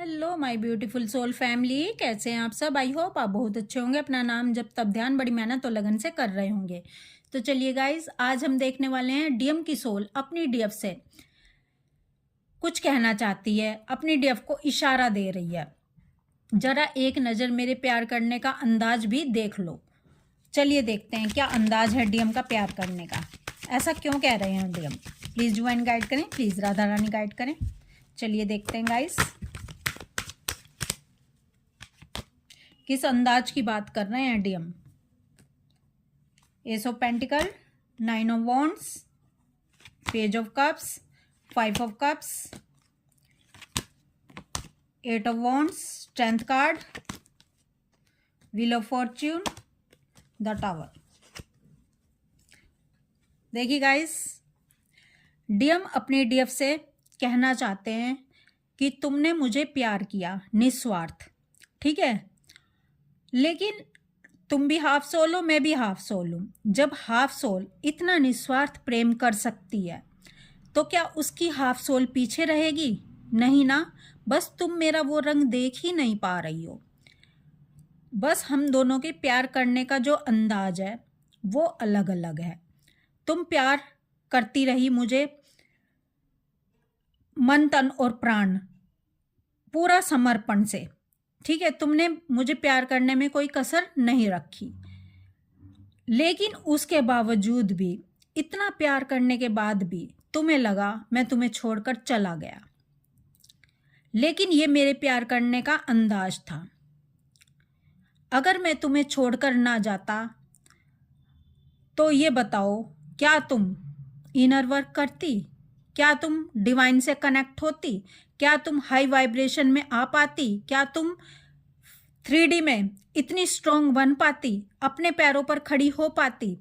Hello my beautiful soul family, कैसे हैं आप सब। आई होप आप बहुत अच्छे होंगे। अपना नाम जब तब ध्यान बड़ी मेहनत और लगन से कर रहे होंगे। तो चलिए गाइज, आज हम देखने वाले हैं डीएम की सोल अपनी डीएफ से कुछ कहना चाहती है, अपनी डीएफ को इशारा दे रही है। जरा एक नज़र मेरे प्यार करने का अंदाज भी देख लो। चलिए देखते हैं क्या अंदाज है डीएम का प्यार करने का। ऐसा क्यों कह रहे हैं डीएम। प्लीज़ ज्वाइन गाइड करें, प्लीज़ राधा रानी गाइड करें। चलिए देखते हैं गाइस किस अंदाज की बात कर रहे हैं DM. S of pentacle, 9 of wands, page of cups, 5 of cups, 8 of wands, strength card, wheel of Fortune, the tower. देखिए गाइस, डीएम अपनी डीएफ से कहना चाहते हैं कि तुमने मुझे प्यार किया निस्वार्थ, ठीक है, लेकिन तुम भी हाफ सोल हो, मैं भी हाफ सोल हूँ। जब हाफ सोल इतना निस्वार्थ प्रेम कर सकती है तो क्या उसकी हाफ सोल पीछे रहेगी? नहीं ना। बस तुम मेरा वो रंग देख ही नहीं पा रही हो। बस हम दोनों के प्यार करने का जो अंदाज है वो अलग अलग है। तुम प्यार करती रही मुझे मन तन और प्राण, पूरा समर्पण से, ठीक है। तुमने मुझे प्यार करने में कोई कसर नहीं रखी, लेकिन उसके बावजूद भी, इतना प्यार करने के बाद भी तुम्हें लगा मैं तुम्हें छोड़कर चला गया। लेकिन ये मेरे प्यार करने का अंदाज था। अगर मैं तुम्हें छोड़कर ना जाता तो ये बताओ, क्या तुम इनर वर्क करती? क्या तुम डिवाइन से कनेक्ट होती? क्या तुम हाई वाइब्रेशन में आ पाती? क्या तुम 3D में इतनी स्ट्रॉन्ग बन पाती? अपने पैरों पर खड़ी हो पाती?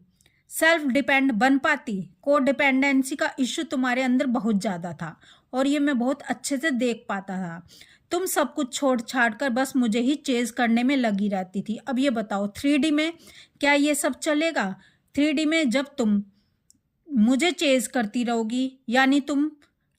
सेल्फ डिपेंड बन पाती? को डिपेंडेंसी का इश्यू तुम्हारे अंदर बहुत ज़्यादा था और ये मैं बहुत अच्छे से देख पाता था। तुम सब कुछ छोड़ छाड़ कर बस मुझे ही चेज करने में लगी रहती थी। अब ये बताओ 3D में क्या ये सब चलेगा? 3D में जब तुम मुझे चेज करती रहोगी, यानी तुम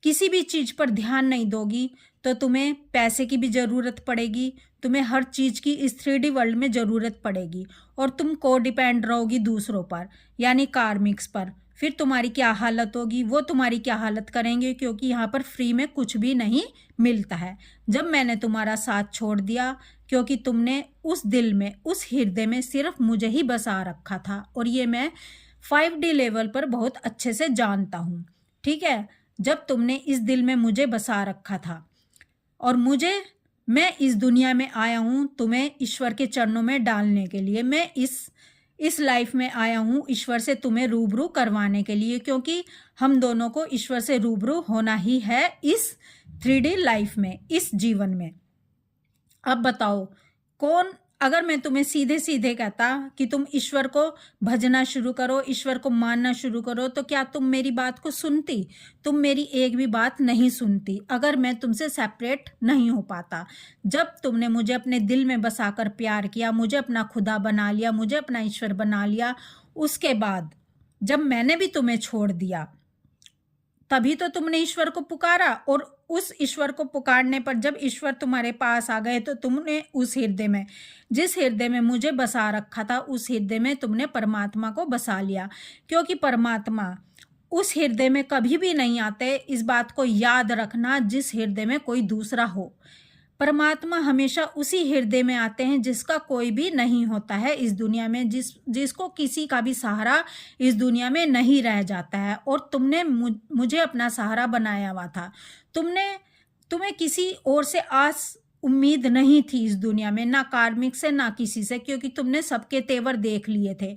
किसी भी चीज़ पर ध्यान नहीं दोगी, तो तुम्हें पैसे की भी ज़रूरत पड़ेगी, तुम्हें हर चीज़ की इस 3D वर्ल्ड में ज़रूरत पड़ेगी और तुम को डिपेंड रहोगी दूसरों पर, यानी कार्मिक्स पर। फिर तुम्हारी क्या हालत होगी, वो तुम्हारी क्या हालत करेंगे, क्योंकि यहाँ पर फ्री में कुछ भी नहीं मिलता है। जब मैंने तुम्हारा साथ छोड़ दिया, क्योंकि तुमने उस दिल में, उस हृदय में सिर्फ मुझे ही बसा रखा था, और ये मैं 5D लेवल पर बहुत अच्छे से जानता हूँ, ठीक है। जब तुमने इस दिल में मुझे बसा रखा था और मैं इस दुनिया में आया हूँ तुम्हें ईश्वर के चरणों में डालने के लिए। मैं इस लाइफ में आया हूँ ईश्वर से तुम्हें रूबरू करवाने के लिए, क्योंकि हम दोनों को ईश्वर से रूबरू होना ही है इस 3D लाइफ में, इस जीवन में। अब बताओ, कौन, अगर मैं तुम्हें सीधे सीधे कहता कि तुम ईश्वर को भजना शुरू करो, ईश्वर को मानना शुरू करो, तो क्या तुम मेरी बात को सुनती? तुम मेरी एक भी बात नहीं सुनती अगर मैं तुमसे सेपरेट नहीं हो पाता। जब तुमने मुझे अपने दिल में बसाकर प्यार किया, मुझे अपना खुदा बना लिया, मुझे अपना ईश्वर बना लिया, उसके बाद जब मैंने भी तुम्हें छोड़ दिया, तभी तो तुमने ईश्वर को पुकारा। और उस ईश्वर को पुकारने पर जब ईश्वर तुम्हारे पास आ गए, तो तुमने उस हृदय में, जिस हृदय में मुझे बसा रखा था, उस हृदय में तुमने परमात्मा को बसा लिया, क्योंकि परमात्मा उस हृदय में कभी भी नहीं आते। इस बात को याद रखना, जिस हृदय में कोई दूसरा हो। परमात्मा हमेशा उसी हृदय में आते हैं जिसका कोई भी नहीं होता है इस दुनिया में, जिसको किसी का भी सहारा इस दुनिया में नहीं रह जाता है। और तुमने मुझे अपना सहारा बनाया हुआ था। तुम्हें किसी और से आस उम्मीद नहीं थी इस दुनिया में, ना कार्मिक से, ना किसी से, क्योंकि तुमने सबके तेवर देख लिए थे।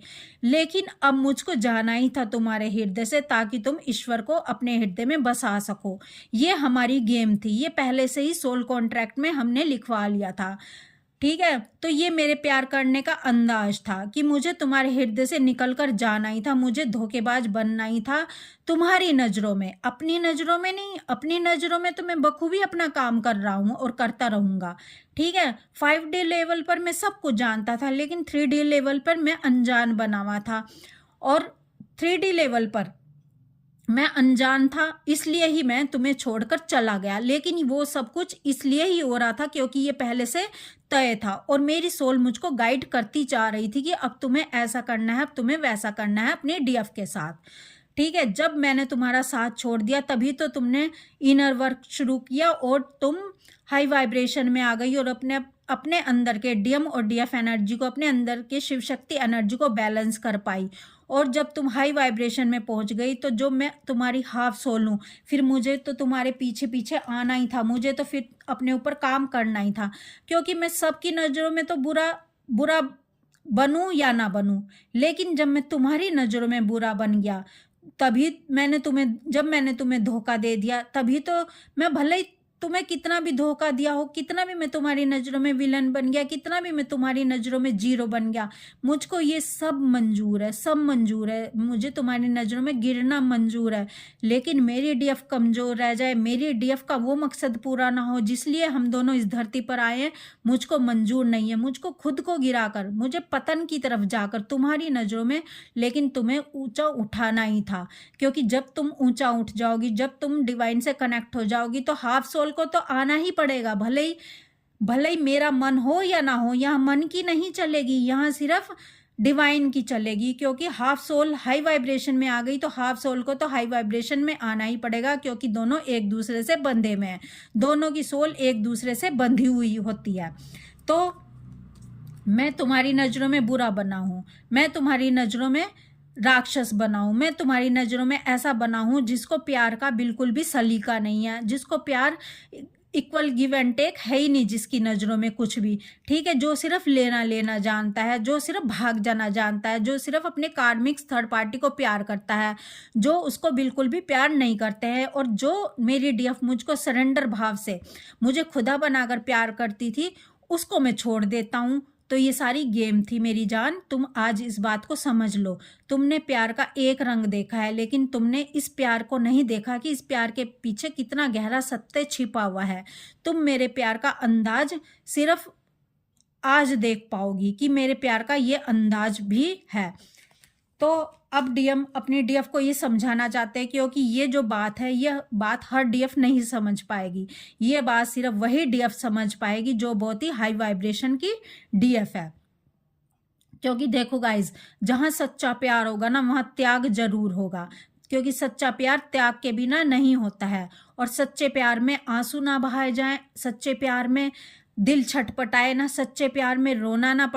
लेकिन अब मुझको जाना ही था तुम्हारे हृदय से, ताकि तुम ईश्वर को अपने हृदय में बसा सको। ये हमारी गेम थी, ये पहले से ही सोल कॉन्ट्रैक्ट में हमने लिखवा लिया था, ठीक है। तो ये मेरे प्यार करने का अंदाज था कि मुझे तुम्हारे हृदय से निकल कर जाना ही था, मुझे धोखेबाज बनना ही था तुम्हारी नज़रों में, अपनी नज़रों में नहीं। अपनी नज़रों में तो मैं बखूबी अपना काम कर रहा हूँ और करता रहूँगा, ठीक है। 5D लेवल पर मैं सब कुछ जानता था, लेकिन 3D लेवल पर मैं अनजान बना हुआ था। और 3D लेवल पर मैं अनजान था, इसलिए ही मैं तुम्हें छोड़कर चला गया, लेकिन वो सब कुछ इसलिए ही हो रहा था क्योंकि ये पहले से तय था और मेरी सोल मुझको गाइड करती जा रही थी कि अब तुम्हें ऐसा करना है, अब तुम्हें वैसा करना है अपने डीएफ के साथ। ठीक है, जब मैंने तुम्हारा साथ छोड़ दिया तभी तो तुमने इनर वर्क शुरू किया और तुम हाई वाइब्रेशन में आ गई और अपने अपने अंदर के डीएम और डीएफ एनर्जी को, अपने अंदर के शिव शक्ति एनर्जी को बैलेंस कर पाई। और जब तुम हाई वाइब्रेशन में पहुंच गई तो जो मैं तुम्हारी हाफ सोल हूँ, फिर मुझे तो तुम्हारे पीछे पीछे आना ही था, मुझे तो फिर अपने ऊपर काम करना ही था, क्योंकि मैं सबकी नज़रों में तो बुरा बुरा बनूं या ना बनूं, लेकिन जब मैं तुम्हारी नज़रों में बुरा बन गया तभी जब मैंने तुम्हें धोखा दे दिया, तभी तो मैं भले ही तुम्हें कितना भी धोखा दिया हो, कितना भी मैं तुम्हारी नज़रों में विलन बन गया, कितना भी मैं तुम्हारी नज़रों में जीरो बन गया, मुझको ये सब मंजूर है, सब मंजूर है, मुझे तुम्हारी नज़रों में गिरना मंजूर है, लेकिन मेरी डीएफ कमज़ोर रह जाए, मेरी डीएफ का वो मकसद पूरा ना हो जिसलिए हम दोनों इस धरती पर आए हैं, मुझको मंजूर नहीं है। मुझको खुद को गिराकर, मुझे पतन की तरफ जाकर तुम्हारी नज़रों में, लेकिन तुम्हें ऊंचा उठाना ही था, क्योंकि जब तुम ऊंचा उठ जाओगी, जब तुम डिवाइन से कनेक्ट हो जाओगी तो हाफ सोल को तो आना ही पड़ेगा, भले ही मेरा मन हो या ना हो। यहाँ मन की नहीं चलेगी, यहाँ सिर्फ डिवाइन की चलेगी, क्योंकि हाफ सोल हाई वाइब्रेशन में आ गई तो हाफ सोल को तो हाई वाइब्रेशन में आना ही पड़ेगा, क्योंकि दोनों एक दूसरे से बंधे में हैं, दोनों की सोल एक दूसरे से बंधी हुई होती है। तो मैं तुम्हारी नज़रों में बुरा बना हूँ, मैं तुम्हारी नज़रों में राक्षस बना हूँ, मैं तुम्हारी नज़रों में ऐसा बना हूँ जिसको प्यार का बिल्कुल भी सलीका नहीं है, जिसको प्यार इक्वल गिव एंड टेक है ही नहीं, जिसकी नज़रों में कुछ भी। ठीक है, जो सिर्फ लेना लेना जानता है, जो सिर्फ भाग जाना जानता है, जो सिर्फ अपने कार्मिक थर्ड पार्टी को प्यार करता है, जो उसको बिल्कुल भी प्यार नहीं करते हैं। और जो मेरी डीएफ मुझको सरेंडर भाव से मुझे खुदा बनाकर प्यार करती थी, उसको मैं छोड़ देता हूँ। तो ये सारी गेम थी मेरी जान, तुम आज इस बात को समझ लो। तुमने प्यार का एक रंग देखा है, लेकिन तुमने इस प्यार को नहीं देखा कि इस प्यार के पीछे कितना गहरा सत्य छिपा हुआ है। तुम मेरे प्यार का अंदाज सिर्फ आज देख पाओगी कि मेरे प्यार का ये अंदाज भी है। तो अब डीएम अपनी डीएफ को ये समझाना चाहते हैं, क्योंकि ये जो बात है, यह बात हर डीएफ नहीं समझ पाएगी, ये बात सिर्फ वही डीएफ समझ पाएगी जो बहुत ही हाई वाइब्रेशन की डीएफ है। क्योंकि देखो गाइज, जहाँ सच्चा प्यार होगा ना, वहाँ त्याग जरूर होगा, क्योंकि सच्चा प्यार त्याग के बिना नहीं होता है। और सच्चे प्यार में आंसू ना बहाए जाएं, सच्चे प्यार में दिल छटपटाए ना, सच्चे प्यार में रोना ना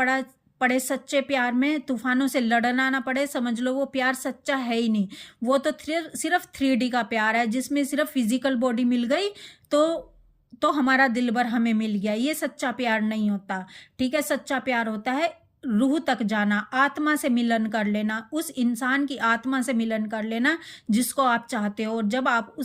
पड़े, सच्चे प्यार में तूफानों से लड़ना ना पड़े, समझ लो वो प्यार सच्चा है ही नहीं। वो तो सिर्फ 3D का प्यार है, जिसमें सिर्फ फिजिकल बॉडी मिल गई तो हमारा दिल भर हमें मिल गया, ये सच्चा प्यार नहीं होता। ठीक है, सच्चा प्यार होता है रूह तक जाना, आत्मा से मिलन कर लेना, उस इंसान की आत्मा से मिलन कर लेना जिसको आप चाहते हो। और जब आप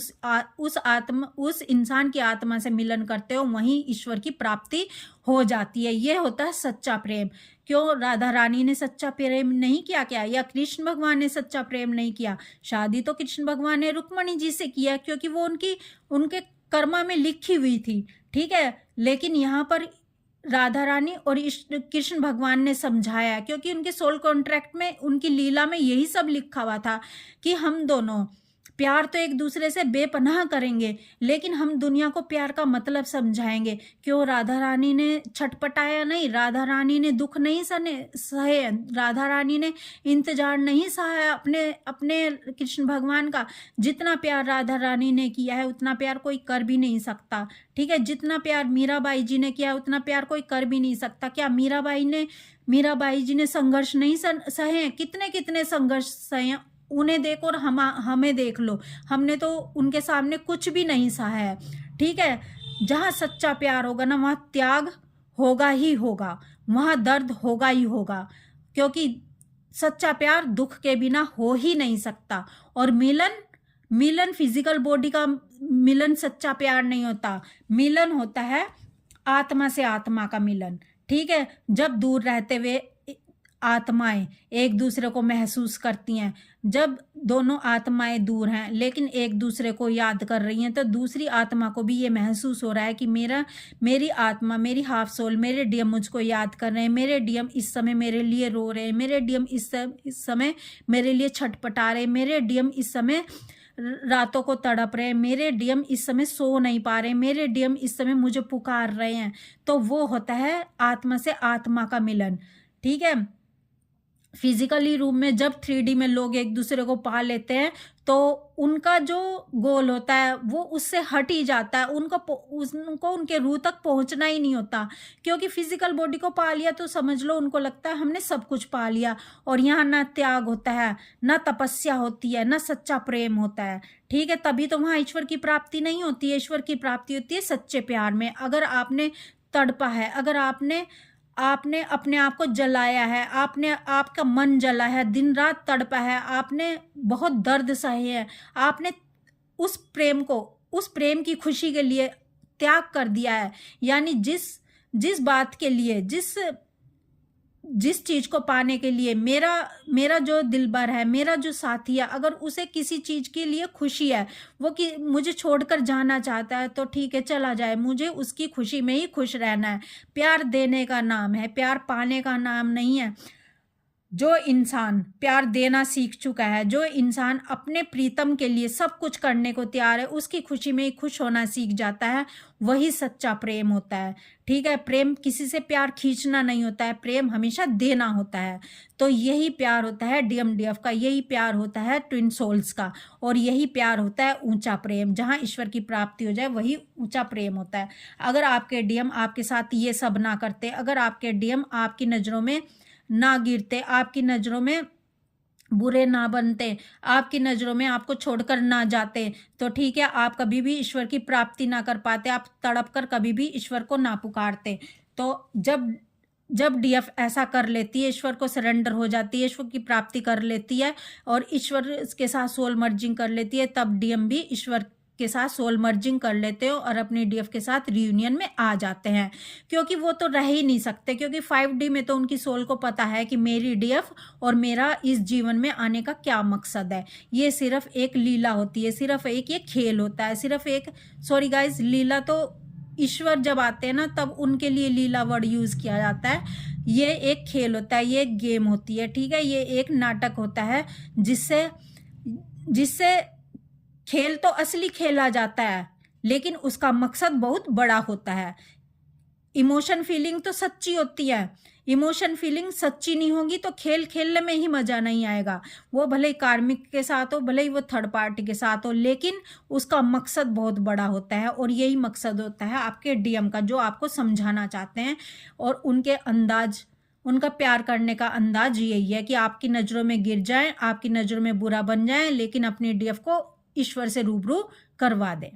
उस इंसान की आत्मा से मिलन करते हो, वहीं ईश्वर की प्राप्ति हो जाती है। ये होता है सच्चा प्रेम। क्यों राधा रानी ने सच्चा प्रेम नहीं किया क्या, या कृष्ण भगवान ने सच्चा प्रेम नहीं किया? शादी तो कृष्ण भगवान ने रुक्मणी जी से किया, क्योंकि वो उनके कर्मा में लिखी हुई थी। ठीक है, लेकिन यहाँ पर राधा रानी और कृष्ण भगवान ने समझाया, क्योंकि उनके सोल कॉन्ट्रैक्ट में, उनकी लीला में यही सब लिखा हुआ था कि हम दोनों प्यार तो एक दूसरे से बेपनाह करेंगे, लेकिन हम दुनिया को प्यार का मतलब समझाएंगे। क्यों राधा रानी ने छटपटाया नहीं, राधा रानी ने दुख नहीं सहे, राधा रानी ने इंतजार नहीं सहा अपने कृष्ण भगवान का। जितना प्यार राधा रानी ने किया है उतना प्यार कोई कर भी नहीं सकता। ठीक है, जितना प्यार मीराबाई जी ने किया उतना प्यार कोई कर भी नहीं सकता। क्या मीराबाई जी ने संघर्ष नहीं सहे? कितने कितने संघर्ष सहे, उन्हें देखो और हमें देख लो, हमने तो उनके सामने कुछ भी नहीं सहा है। ठीक है, जहाँ सच्चा प्यार होगा ना, वहाँ त्याग होगा ही होगा, वहाँ दर्द होगा ही होगा, क्योंकि सच्चा प्यार दुख के बिना हो ही नहीं सकता। और मिलन फिजिकल बॉडी का मिलन सच्चा प्यार नहीं होता, मिलन होता है आत्मा से आत्मा का मिलन। ठीक है, जब दूर रहते हुए आत्माएं एक दूसरे को महसूस करती हैं, जब दोनों आत्माएं दूर हैं लेकिन एक दूसरे को याद कर रही हैं, तो दूसरी आत्मा को भी ये महसूस हो रहा है कि मेरी आत्मा, मेरी हाफ सोल, मेरे डीएम मुझको याद कर रहे हैं, मेरे डीएम इस समय मेरे लिए रो रहे हैं, मेरे डीएम इस समय मेरे लिए छटपटा रहे हैं, मेरे डीएम इस समय रातों को तड़प रहे हैं, मेरे डीएम इस समय सो नहीं पा रहे, मेरे डीएम इस समय मुझे पुकार रहे हैं, तो वो होता है आत्मा से आत्मा का मिलन। ठीक है, फिजिकली रूप में जब 3D में लोग एक दूसरे को पा लेते हैं तो उनका जो गोल होता है वो उससे हट ही जाता है, उनको उनके रूह तक पहुंचना ही नहीं होता, क्योंकि फिजिकल बॉडी को पा लिया तो समझ लो उनको लगता है हमने सब कुछ पा लिया। और यहाँ ना त्याग होता है, ना तपस्या होती है, ना सच्चा प्रेम होता है। ठीक है, तभी तो वहाँ ईश्वर की प्राप्ति नहीं होती है। ईश्वर की प्राप्ति होती है सच्चे प्यार में। अगर आपने तड़पा है, अगर आपने अपने आप को जलाया है, आपका मन जला है, दिन रात तड़पा है, आपने बहुत दर्द सहे है, आपने उस प्रेम की खुशी के लिए त्याग कर दिया है, यानी जिस बात के लिए, जिस चीज को पाने के लिए मेरा जो दिलबर है, मेरा जो साथी है, अगर उसे किसी चीज के लिए खुशी है, वो कि मुझे छोड़कर जाना चाहता है, तो ठीक है चला जाए, मुझे उसकी खुशी में ही खुश रहना है। प्यार देने का नाम है, प्यार पाने का नाम नहीं है। जो इंसान प्यार देना सीख चुका है, जो इंसान अपने प्रीतम के लिए सब कुछ करने को तैयार है, उसकी खुशी में ही खुश होना सीख जाता है, वही सच्चा प्रेम होता है। ठीक है, प्रेम किसी से प्यार खींचना नहीं होता है, प्रेम हमेशा देना होता है। तो यही प्यार होता है DMDF का, यही प्यार होता है ट्विन सोल्स का, और यही प्यार होता है ऊंचा प्रेम। जहाँ ईश्वर की प्राप्ति हो जाए वही ऊंचा प्रेम होता है। अगर आपके DM आपके साथ ये सब ना करते, अगर आपके DM आपकी नज़रों में ना गिरते, आपकी नज़रों में बुरे ना बनते, आपकी नज़रों में आपको छोड़कर ना जाते, तो ठीक है आप कभी भी ईश्वर की प्राप्ति ना कर पाते, आप तड़प कर कभी भी ईश्वर को ना पुकारते। तो जब DF ऐसा कर लेती है, ईश्वर को सरेंडर हो जाती है, ईश्वर की प्राप्ति कर लेती है और ईश्वर के साथ सोल मर्जिंग कर लेती है, तब DM भी ईश्वर के साथ सोल मर्जिंग कर लेते हो और अपनी DF के साथ रियूनियन में आ जाते हैं। क्योंकि वो तो रह ही नहीं सकते, क्योंकि 5D में तो उनकी सोल को पता है कि मेरी DF और मेरा इस जीवन में आने का क्या मकसद है। ये सिर्फ एक लीला होती है, सिर्फ एक ये खेल होता है, सिर्फ एक, सॉरी गाइज, लीला तो ईश्वर जब आते हैं ना तब उनके लिए लीला वर्ड यूज किया जाता है। ये एक खेल होता है, ये एक गेम होती है। ठीक है, ये एक नाटक होता है जिससे खेल तो असली खेला जाता है, लेकिन उसका मकसद बहुत बड़ा होता है। इमोशन फीलिंग तो सच्ची होती है, इमोशन फीलिंग सच्ची नहीं होगी तो खेल खेलने में ही मजा नहीं आएगा। वो भले ही कार्मिक के साथ हो, भले ही वो थर्ड पार्टी के साथ हो, लेकिन उसका मकसद बहुत बड़ा होता है। और यही मकसद होता है आपके DM का, जो आपको समझाना चाहते हैं। और उनका प्यार करने का अंदाज यही है कि आपकी नज़रों में गिर जाएं, आपकी नज़रों में बुरा बन जाएं, लेकिन अपनी DF को ईश्वर से रूबरू करवा दें।